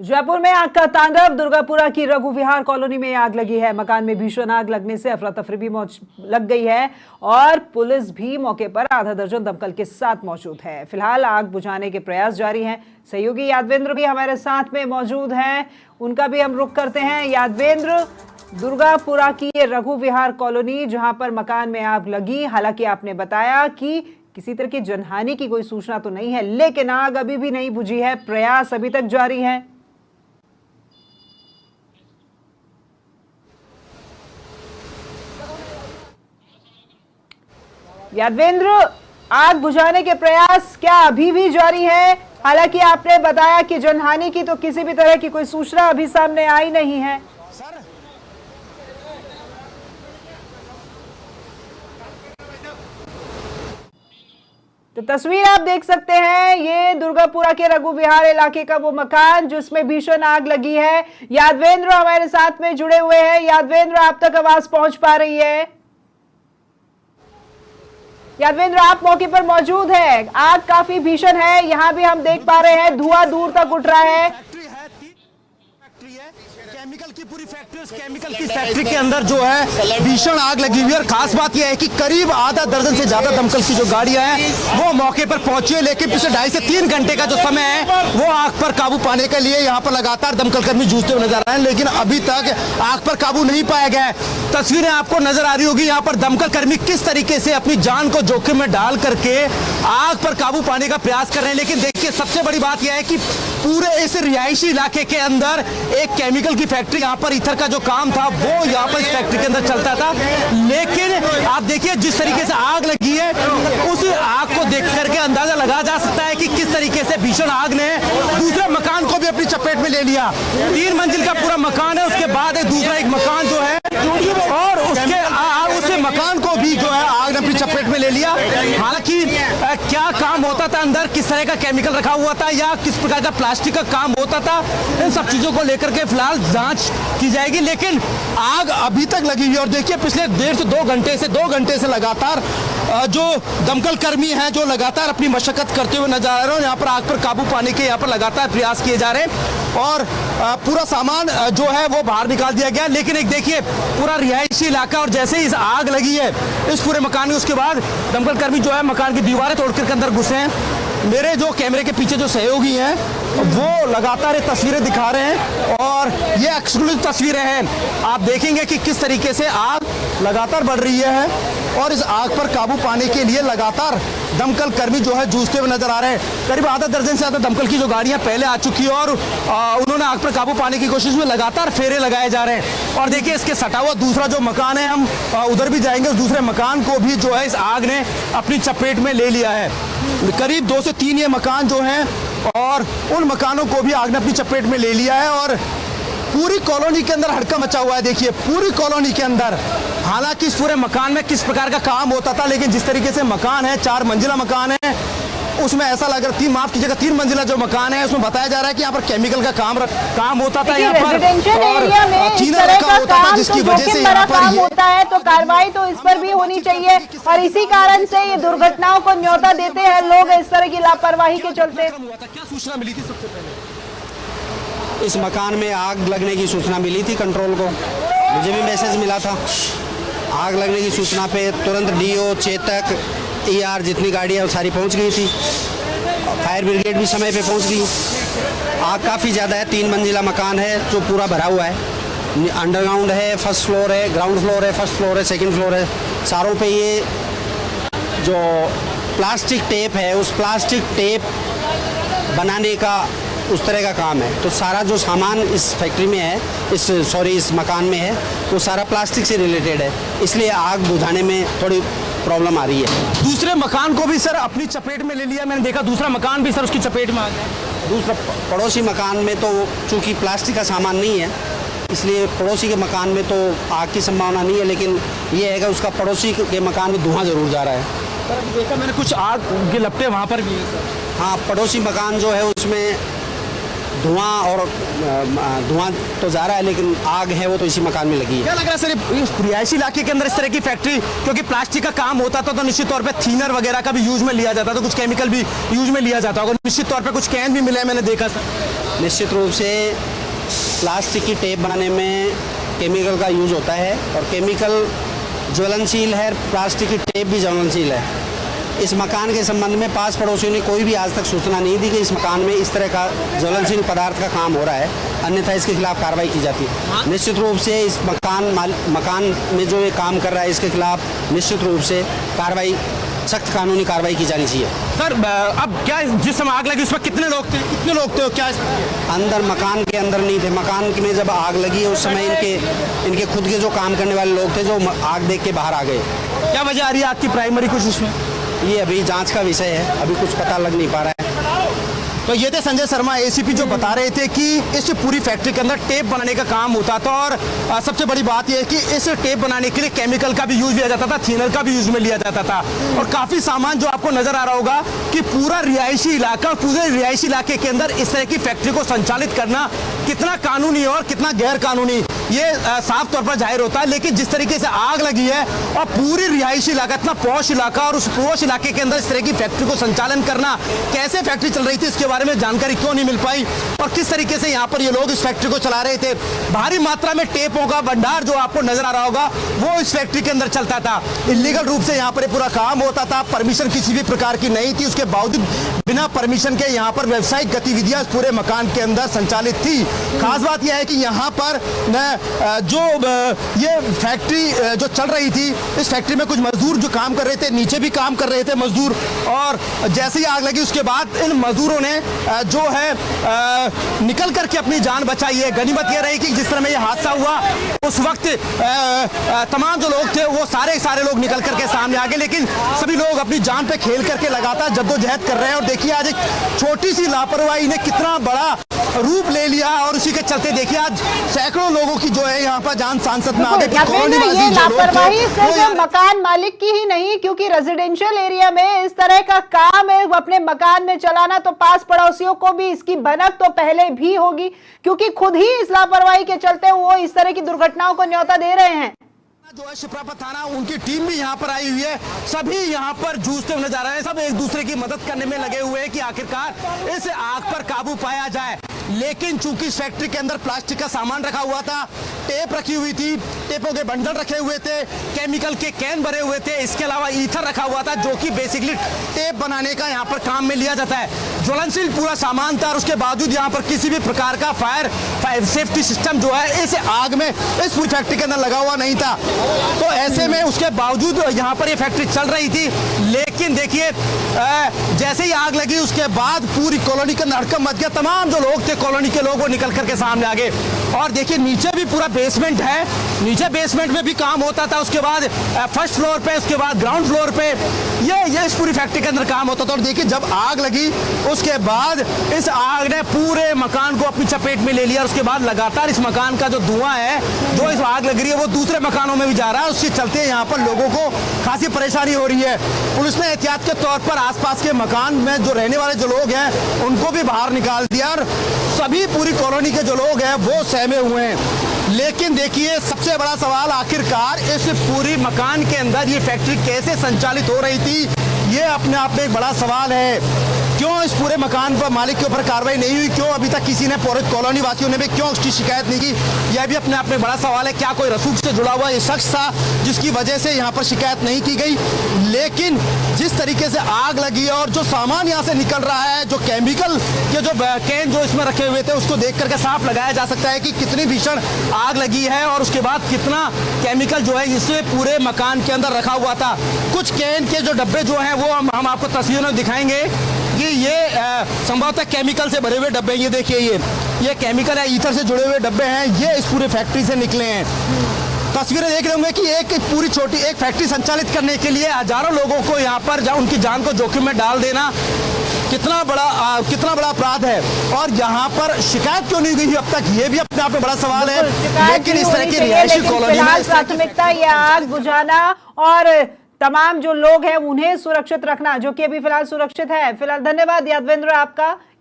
जयपुर में आग का तांडव। दुर्गापुरा की रघु विहार कॉलोनी में आग लगी है। मकान में भीषण आग लगने से अफरा तफरी भी लग गई है और पुलिस भी मौके पर आधा दर्जन दमकल के साथ मौजूद है। फिलहाल आग बुझाने के प्रयास जारी हैं। सहयोगी यादवेंद्र भी हमारे साथ में मौजूद हैं, उनका भी हम रुख करते हैं। यादवेंद्र, दुर्गापुरा की रघु विहार कॉलोनी जहां पर मकान में आग लगी, हालांकि आपने बताया कि किसी तरह की जनहानि की कोई सूचना तो नहीं है, लेकिन आग अभी भी नहीं बुझी है, प्रयास अभी तक जारी है। यादवेंद्र, आग बुझाने के प्रयास क्या अभी भी जारी है? हालांकि आपने बताया कि जनहानि की तो किसी भी तरह की कोई सूचना अभी सामने आई नहीं है। तो तस्वीर आप देख सकते हैं, ये दुर्गापुरा के रघु विहार इलाके का वो मकान जिसमें भीषण आग लगी है। यादवेंद्र हमारे साथ में जुड़े हुए हैं। यादवेंद्र, आप तक आवाज पहुंच पा रही है? यादवेंद्र, आप मौके पर मौजूद है। आग काफी भीषण है, यहाँ भी हम देख पा रहे हैं धुआं दूर तक उठ रहा है। केमिकल की पूरी फैक्ट्री, केमिकल की फैक्ट्री के अंदर जो है भीषण आग लगी हुई है। और खास बात यह है कि करीब आधा दर्जन से ज्यादा दमकल की जो गाड़ियां हैं वो मौके पर पहुंची है, लेकिन पिछले 2.5 से 3 घंटे का जो समय है वो आग पर काबू पाने के लिए यहाँ पर लगातार दमकल कर्मी जूझते हुए नजर आ रहे हैं, लेकिन अभी तक आग पर काबू नहीं पाया गया है। तस्वीरें आपको नजर आ रही होगी, यहाँ पर दमकल कर्मी किस तरीके से अपनी जान को जोखिम में डाल करके आग पर काबू पाने का प्रयास कर रहे हैं। लेकिन देखिए, सबसे बड़ी बात यह है कि पूरे इस रिहायशी इलाके के अंदर एक केमिकल की फैक्ट्री, यहाँ पर ईथर का जो काम था वो यहाँ पर इस फैक्ट्री के अंदर चलता था, लेकिन आप देखिए जिस तरीके से आग लगी है उस आग को देख करके अंदाजा लगा जा सकता है कि किस तरीके से भीषण आग ने दूसरे मकान को भी अपनी चपेट में ले लिया। 3 मंजिल का पूरा मकान है, उसके बाद एक मकान जो है और उसके उस मकान को भी जो है आग ने अपनी चपेट में ले लिया। हालांकि क्या काम होता था अंदर, किस तरह का केमिकल रखा हुआ था या किस प्रकार का प्लास्टिक का काम होता था, इन सब चीजों को लेकर के फिलहाल जांच की जाएगी, लेकिन आग अभी तक लगी हुई है। और देखिए, पिछले 1.5 से 2 घंटे से लगातार जो दमकल कर्मी हैं जो लगातार अपनी मशक्कत करते हुए नजर आ रहे हैं। यहाँ पर आग पर काबू पाने के यहाँ पर लगातार प्रयास किए जा रहे हैं और पूरा सामान जो है वो बाहर निकाल दिया गया। लेकिन एक देखिए, पूरा रिहायशी इलाका, और जैसे ही इस आग लगी है इस पूरे मकान में, उसके बाद दमकल कर्मी जो है मकान की दीवारें तोड़ कर अंदर घुसे हैं। मेरे जो कैमरे के पीछे जो सहयोगी हैं वो लगातार ये तस्वीरें दिखा रहे हैं और ये एक्सक्लूसिव तस्वीरें हैं। आप देखेंगे कि किस तरीके से आग लगातार बढ़ रही है और इस आग पर काबू पाने के लिए लगातार दमकल कर्मी जो है जूझते हुए नजर आ रहे हैं। करीब आधा दर्जन से ज्यादा दमकल की जो गाड़ियां पहले आ चुकी है और उन्होंने आग पर काबू पाने की कोशिश में लगातार फेरे लगाए जा रहे हैं। और देखिए, इसके सटा हुआ दूसरा जो मकान है, हम उधर भी जाएंगे, उस दूसरे मकान को भी जो है इस आग ने अपनी चपेट में ले लिया है। करीब 2 से 3 ये मकान जो हैं और उन मकानों को भी आग ने अपनी चपेट में ले लिया है और पूरी कॉलोनी के अंदर हड़का मचा हुआ है। देखिए, पूरी कॉलोनी के अंदर, हालांकि इस पूरे मकान में किस प्रकार का काम होता था, लेकिन जिस तरीके से मकान है, 4 मंजिला मकान है, उसमें ऐसा लग रहा है, माफ कीजिएगा, 3 मंजिला जो मकान है उसमें बताया जा रहा है कि यहाँ पर केमिकल का काम होता था, यहाँ पर चीना रखा होता था, जिसकी वजह से यहाँ पर होता है तो कार्रवाई तो इस पर भी होनी चाहिए। और इसी कारण से ये दुर्घटनाओं को न्योता देते हैं लोग इस तरह की लापरवाही के चलते। क्या सूचना मिली थी सबसे पहले? इस मकान में आग लगने की सूचना मिली थी कंट्रोल को, मुझे भी मैसेज मिला था। आग लगने की सूचना पे तुरंत डीओ, चेतक, ER जितनी गाड़ियाँ वो सारी पहुंच गई थी। फायर ब्रिगेड भी समय पे पहुंच गई। आग काफ़ी ज़्यादा है, 3 मंजिला मकान है जो पूरा भरा हुआ है। अंडरग्राउंड है, फर्स्ट फ्लोर है, ग्राउंड फ्लोर है, फर्स्ट फ्लोर है, सेकंड फ्लोर है। सारों पे ये जो प्लास्टिक टेप है, उस प्लास्टिक टेप बनाने का उस तरह का काम है। तो सारा जो सामान इस फैक्ट्री में है, इस मकान में है, वो सारा प्लास्टिक से रिलेटेड है, इसलिए आग बुझाने में थोड़ी प्रॉब्लम आ रही है। दूसरे मकान को भी सर अपनी चपेट में ले लिया, मैंने देखा दूसरा मकान भी सर उसकी चपेट में आ गया। दूसरा पड़ोसी मकान में तो चूँकि प्लास्टिक का सामान नहीं है, इसलिए पड़ोसी के मकान में तो आग की संभावना नहीं है, लेकिन ये है कि उसका पड़ोसी के मकान में धुआं ज़रूर जा रहा है। सर अभी देखा मैंने कुछ आग के लपटे वहाँ पर भी है सर। हाँ, पड़ोसी मकान जो है उसमें धुआं तो जा रहा है, लेकिन आग है वो तो इसी मकान में लगी है। क्या लग रहा है सर, इस रिहायशी इलाके के अंदर इस तरह की फैक्ट्री, क्योंकि प्लास्टिक का काम होता था तो निश्चित तौर पे थिनर वगैरह का भी यूज में लिया जाता था, कुछ केमिकल भी यूज में लिया जाता होगा, निश्चित तौर पे कुछ कैन भी मिले हैं, मैंने देखा सर। निश्चित रूप से प्लास्टिक की टेप बनाने में केमिकल का यूज होता है और केमिकल ज्वलनशील है, प्लास्टिक की टेप भी ज्वलनशील है। इस मकान के संबंध में पास पड़ोसियों ने कोई भी आज तक सूचना नहीं दी कि इस मकान में इस तरह का ज्वलनशील पदार्थ का काम हो रहा है, अन्यथा इसके खिलाफ कार्रवाई की जाती है। निश्चित रूप से इस मकान में जो ये काम कर रहा है इसके खिलाफ निश्चित रूप से कार्रवाई, सख्त कानूनी कार्रवाई की जानी चाहिए। सर अब क्या जिस समय आग लगी उसमें कितने लोग थे क्या? अंदर मकान के अंदर नहीं थे। मकान में जब आग लगी उस समय इनके खुद के जो काम करने वाले लोग थे जो आग देख के बाहर आ गए। क्या वजह आ रही है आग की प्राइमरी कुछ उसमें? ये अभी जांच का विषय है, अभी कुछ पता लग नहीं पा रहा है। तो ये थे संजय शर्मा एसीपी जो बता रहे थे कि इस पूरी फैक्ट्री के अंदर टेप बनाने का काम होता था और सबसे बड़ी बात यह है कि इस टेप बनाने के लिए केमिकल का भी यूज लिया जाता था, थिनर का भी यूज में लिया जाता था। और काफी सामान जो आपको नजर आ रहा होगा कि पूरा रिहायशी इलाका, पूरे रिहायशी इलाके के अंदर इस तरह की फैक्ट्री को संचालित करना कितना कानूनी और कितना गैर कानूनी ये साफ तौर पर जाहिर होता है। लेकिन जिस तरीके से आग लगी है और पूरी रिहायशी इलाका, इतना पॉश इलाका, और उस पॉश इलाके के अंदर इस तरह की फैक्ट्री को संचालन करना, कैसे फैक्ट्री चल रही थी इसके बारे में जानकारी क्यों नहीं मिल पाई और किस तरीके से यहाँ पर ये लोग इस फैक्ट्री को चला रहे थे। भारी मात्रा में टेपों का भंडार जो आपको नजर आ रहा होगा वो इस फैक्ट्री के अंदर चलता था। इलीगल रूप से यहाँ पर पूरा काम होता था, परमिशन किसी भी प्रकार की नहीं थी। उसके बावजूद बिना परमिशन के यहाँ पर व्यावसायिक गतिविधियां पूरे मकान के अंदर संचालित थी। खास बात यह है कि यहाँ पर जो ये फैक्ट्री जो चल रही थी, इस फैक्ट्री में कुछ मजदूर जो काम कर रहे थे, नीचे भी काम कर रहे थे मजदूर, और जैसे ही आग लगी उसके बाद इन मजदूरों ने जो है निकल करके अपनी जान बचाई है। गनीमत यह रही कि जिस तरह में ये हादसा हुआ उस वक्त तमाम जो लोग थे वो सारे लोग निकल करके सामने आ गए, लेकिन सभी लोग अपनी जान पे खेल करके लगातार जद्दोजहद कर रहे हैं। और देखिए आज एक छोटी सी लापरवाही ने कितना बड़ा रूप ले लिया और उसी के चलते देखिए आज सैकड़ों लोगों की जो है यहाँ पर जान सांसद में आ गई। ये लापरवाही सिर्फ मकान मालिक की ही नहीं, क्योंकि रेजिडेंशियल एरिया में इस तरह का काम है अपने मकान में चलाना, तो पास पड़ोसियों को भी इसकी भनक तो पहले भी होगी, क्योंकि खुद ही इस लापरवाही के चलते वो इस तरह की दुर्घटनाओं को न्योता दे रहे हैं। जो है शिप्रापत थाना, उनकी टीम भी यहाँ पर आई हुई है, सभी यहाँ पर जूझते हुए नजर आ रहे हैं, सब एक दूसरे की मदद करने में लगे हुए हैं कि आखिरकार इस आग पर काबू पाया जाए। लेकिन चूंकि इस फैक्ट्री के अंदर प्लास्टिक का सामान रखा हुआ था, टेप रखी हुई थी, टेपों के बंडल रखे हुए थे, केमिकल के कैन भरे हुए थे, इसके अलावा ईथर रखा हुआ था जो कि बेसिकली टेप बनाने का यहाँ पर काम में लिया जाता है। ज्वलनशील पूरा सामान था और उसके बावजूद यहाँ पर किसी भी प्रकार का फायर सेफ्टी सिस्टम जो है इस आग में, इस पूरी फैक्ट्री के अंदर लगा हुआ नहीं था। तो ऐसे में उसके बावजूद यहाँ पर ये फैक्ट्री चल रही थी। लेकिन देखिए जैसे ही आग लगी उसके बाद पूरी कॉलोनी का हड़कंप मच गया। तमाम जो लोग थे कॉलोनी के लोग वो निकल करके सामने आ गए। और देखिए नीचे भी पूरा बेसमेंट है, नीचे बेसमेंट में भी काम होता था, उसके बाद फर्स्ट फ्लोर पे, उसके बाद ग्राउंड फ्लोर पे ये इस पूरी फैक्ट्री के अंदर काम होता था। और देखिए जब आग लगी उसके बाद इस आग ने पूरे मकान को अपनी चपेट में ले लिया। उसके बाद लगातार इस मकान का जो धुआं है, जो इस आग लग रही है वो दूसरे मकानों में भी जा रहा है। उसके चलते यहाँ पर लोगों को खासी परेशानी हो रही है। पुलिस ने एहतियात के तौर पर आसपास के मकान में जो रहने वाले जो लोग हैं उनको भी बाहर निकाल दिया और सभी पूरी कॉलोनी के जो लोग हैं वो सहमे हुए हैं। लेकिन देखिए सबसे बड़ा सवाल आखिरकार इस पूरी मकान के अंदर ये फैक्ट्री कैसे संचालित हो रही थी, ये अपने आप में एक बड़ा सवाल है। क्यों इस पूरे मकान पर मालिक के ऊपर कार्रवाई नहीं हुई, क्यों अभी तक किसी ने पूरे कॉलोनी वासियों ने भी क्यों उसकी शिकायत नहीं की, यह भी अपने आप में बड़ा सवाल है। क्या कोई रसूख से जुड़ा हुआ ये शख्स था जिसकी वजह से यहाँ पर शिकायत नहीं की गई। लेकिन जिस तरीके से आग लगी और जो सामान यहाँ से निकल रहा है, जो केमिकल के जो कैन जो इसमें रखे हुए थे, उसको देख करके साफ लगाया जा सकता है कि कितनी भीषण आग लगी है और उसके बाद कितना केमिकल जो है इससे पूरे मकान के अंदर रखा हुआ था। कुछ कैन के जो डब्बे जो हैं वो हम आपको तस्वीरों में दिखाएंगे कि ये संभवतः केमिकल से भरे हुए डब्बे, ये देखिए ये केमिकल है, ईथर से जुड़े हुए डब्बे हैं, ये इस पूरे फैक्ट्री से निकले हैं। तस्वीरें देख रहे होंगे कि एक पूरी छोटी एक फैक्ट्री संचालित करने के लिए हजारों लोगों को यहाँ पर उनकी जान को जोखिम में डाल देना कितना बड़ा अपराध है। और यहाँ पर शिकायत क्यों नहीं गई अब तक, ये भी अपने आप में बड़ा सवाल है। लेकिन इस तरह की रिहायशी कॉलोनी में प्राथमिकता ये आग बुझाना और तमाम जो लोग हैं उन्हें सुरक्षित रखना, जो कि अभी फिलहाल सुरक्षित है। फिलहाल धन्यवाद यादवेंद्र आपका।